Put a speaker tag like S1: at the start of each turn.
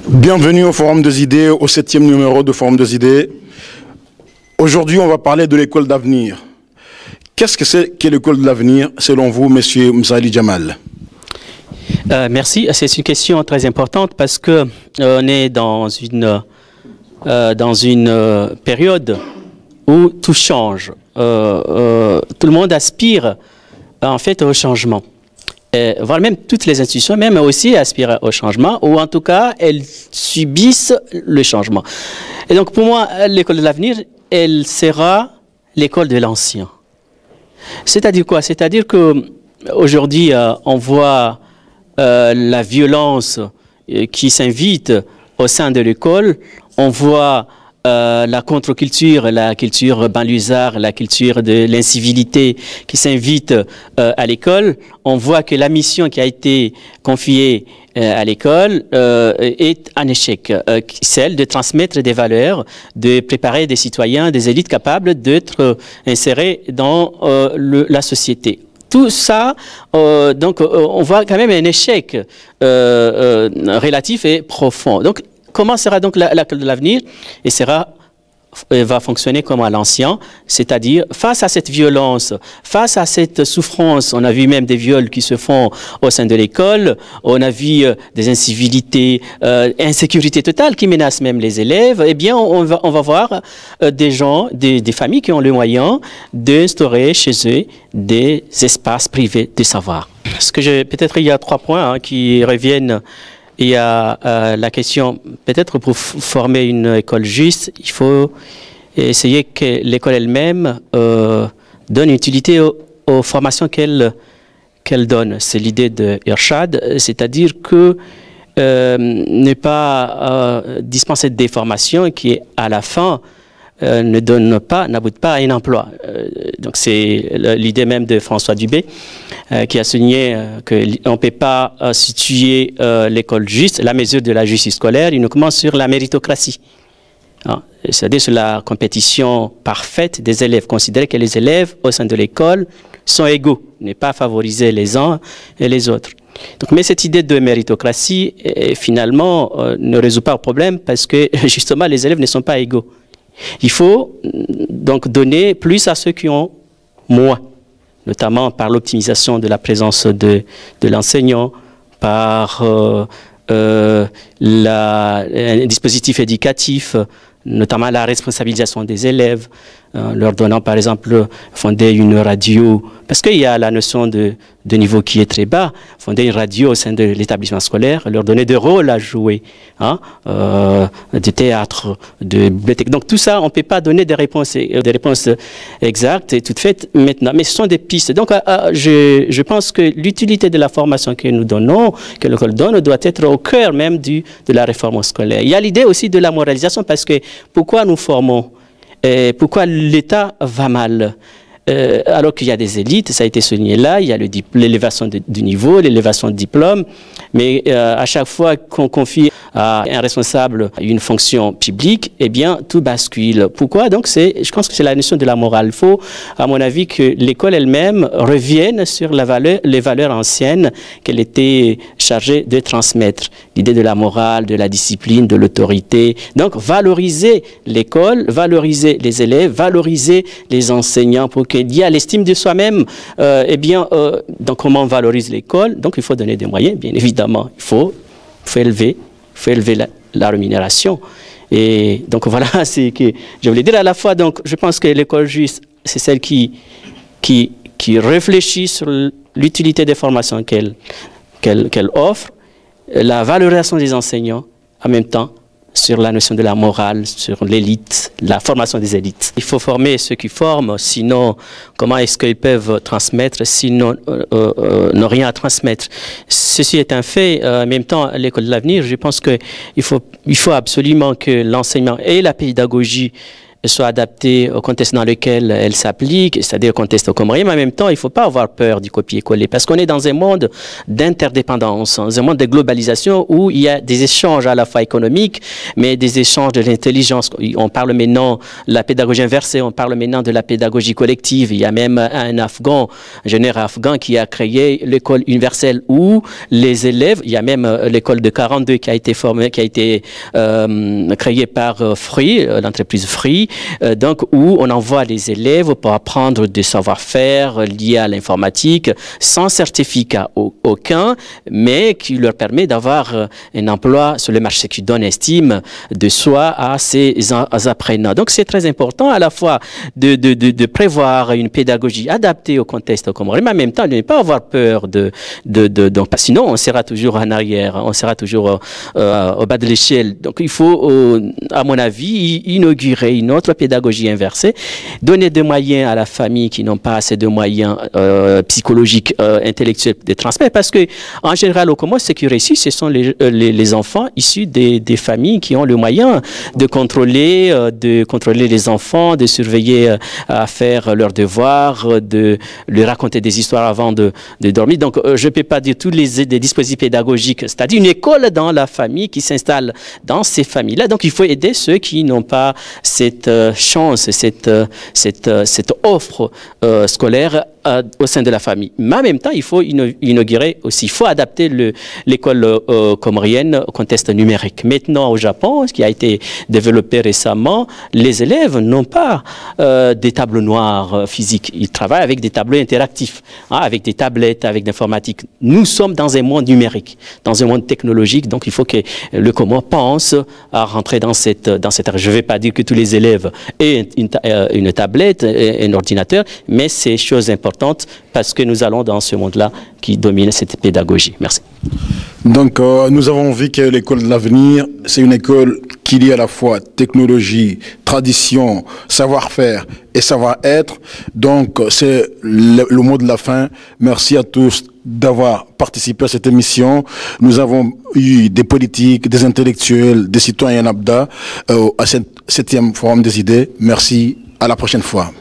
S1: Bienvenue au Forum des idées, au 7e numéro de Forum des idées. Aujourd'hui, on va parler de l'école d'avenir. Qu'est-ce que c'est que l'école de l'avenir, selon vous, Monsieur Mzali Jamal?
S2: Merci. C'est une question très importante parce que on est dans une période où tout change. Tout le monde aspire en fait au changement. Voire même toutes les institutions, même aussi aspirent au changement, ou en tout cas, elles subissent le changement. Et donc, pour moi, l'école de l'avenir, elle sera l'école de l'ancien. C'est-à-dire quoi? C'est-à-dire qu'aujourd'hui, on voit la violence qui s'invite au sein de l'école, on voit la contre-culture, la culture banlieusard, la culture de l'incivilité qui s'invite à l'école. On voit que la mission qui a été confiée à l'école est un échec, celle de transmettre des valeurs, de préparer des citoyens, des élites capables d'être insérés dans la société. Tout ça, donc, on voit quand même un échec relatif et profond. Donc, comment sera donc l'école de l'avenir? Et va fonctionner comme à l'ancien, c'est-à-dire face à cette violence, face à cette souffrance. On a vu même des viols qui se font au sein de l'école, on a vu des incivilités, insécurité totale qui menacent même les élèves. Eh bien, on va voir des gens, des familles qui ont les moyens d'instaurer chez eux des espaces privés de savoir. Peut-être il y a 3 points qui reviennent. Il y a la question, peut-être pour former une école juste, il faut essayer que l'école elle-même donne utilité aux formations qu'elle donne. C'est l'idée de Irshad, c'est-à-dire que ne pas dispenser des formations qui, à la fin, n'aboutent pas à un emploi. Donc c'est l'idée même de François Dubé qui a souligné qu'on ne peut pas situer l'école juste, la mesure de la justice scolaire uniquement sur la méritocratie. C'est-à-dire sur la compétition parfaite des élèves. Considérer que les élèves au sein de l'école sont égaux, ne pas favoriser les uns et les autres. Donc, mais cette idée de méritocratie, finalement, ne résout pas le problème parce que justement les élèves ne sont pas égaux. Il faut donc donner plus à ceux qui ont moins, notamment par l'optimisation de la présence de l'enseignant, par un dispositif éducatif, notamment la responsabilisation des élèves, leur donnant par exemple fonder une radio, parce qu'il y a la notion de niveau qui est très bas, fonder une radio au sein de l'établissement scolaire, leur donner des rôles à jouer, de théâtre, de bibliothèque. Donc tout ça, on ne peut pas donner des réponses exactes et toutes faites maintenant, mais ce sont des pistes. Donc je pense que l'utilité de la formation que nous donnons, que l'école donne, doit être au cœur même de la réforme scolaire. Il y a l'idée aussi de la moralisation, parce que pourquoi nous formons? Pourquoi l'État va mal? Alors qu'il y a des élites, ça a été souligné là, il y a l'élévation du niveau, l'élévation de diplôme, mais à chaque fois qu'on confie à un responsable une fonction publique, eh bien, tout bascule. Pourquoi? Donc, je pense que c'est la notion de la morale. Il faut, à mon avis, que l'école elle-même revienne sur les valeurs anciennes qu'elle était chargée de transmettre. L'idée de la morale, de la discipline, de l'autorité. Donc, valoriser l'école, valoriser les élèves, valoriser les enseignants pour qu'il y ait l'estime de soi-même. Donc, comment on valorise l'école? Donc, il faut donner des moyens, bien évidemment. Il faut élever la rémunération. Et donc voilà, c'est que je voulais dire à la fois, donc je pense que l'école juste, c'est celle qui réfléchit sur l'utilité des formations qu'elle offre, la valorisation des enseignants, en même temps sur la notion de la morale, sur l'élite, la formation des élites. Il faut former ceux qui forment, sinon comment est-ce qu'ils peuvent transmettre, sinon n'ont rien à transmettre. Ceci est un fait. En même temps, l'école de l'avenir, je pense qu'il faut absolument que l'enseignement et la pédagogie soit adaptée au contexte dans lequel elle s'applique, c'est-à-dire au contexte comorien, mais en même temps, il ne faut pas avoir peur du copier-coller, parce qu'on est dans un monde d'interdépendance, dans un monde de globalisation où il y a des échanges à la fois économiques, mais des échanges de l'intelligence. On parle maintenant de la pédagogie inversée, on parle maintenant de la pédagogie collective. Il y a même un Afghan, un ingénieur afghan qui a créé l'école universelle où les élèves, il y a même l'école de 42 qui a été formée, qui a été créée par Free, l'entreprise Free, donc où on envoie les élèves pour apprendre des savoir-faire liés à l'informatique sans certificat aucun, mais qui leur permet d'avoir un emploi sur le marché, qui donne estime de soi à ces apprenants. Donc c'est très important à la fois de prévoir une pédagogie adaptée au contexte comorien, mais en même temps de ne pas avoir peur donc, parce que sinon on sera toujours en arrière, on sera toujours au bas de l'échelle. Donc il faut, à mon avis, inaugurer une autre pédagogie inversée, donner des moyens à la famille qui n'ont pas assez de moyens psychologiques, intellectuels de transmettre, parce que en général au Comores, ce qui réussit, ce sont les enfants issus des familles qui ont le moyen de contrôler les enfants, de surveiller à faire leurs devoirs, de leur raconter des histoires avant de dormir. Donc je ne peux pas dire tous des dispositifs pédagogiques, c'est-à-dire une école dans la famille qui s'installe dans ces familles-là. Donc il faut aider ceux qui n'ont pas cette chance, cette offre scolaire au sein de la famille. Mais en même temps, il faut inaugurer aussi, il faut adapter l'école comorienne au contexte numérique. Maintenant, au Japon, ce qui a été développé récemment, les élèves n'ont pas des tableaux noirs physiques. Ils travaillent avec des tableaux interactifs, avec des tablettes, avec l'informatique. Nous sommes dans un monde numérique, dans un monde technologique, donc il faut que le Comore pense à rentrer dans cette je ne vais pas dire que tous les élèves aient une tablette, un ordinateur, mais c'est chose importante parce que nous allons dans ce monde-là qui domine cette pédagogie. Merci.
S1: Donc, nous avons vu que l'école de l'avenir, c'est une école qui lie à la fois technologie, tradition, savoir-faire et savoir-être. Donc, c'est le mot de la fin. Merci à tous d'avoir participé à cette émission. Nous avons eu des politiques, des intellectuels, des citoyens lambda à ce 7e Forum des idées. Merci. À la prochaine fois.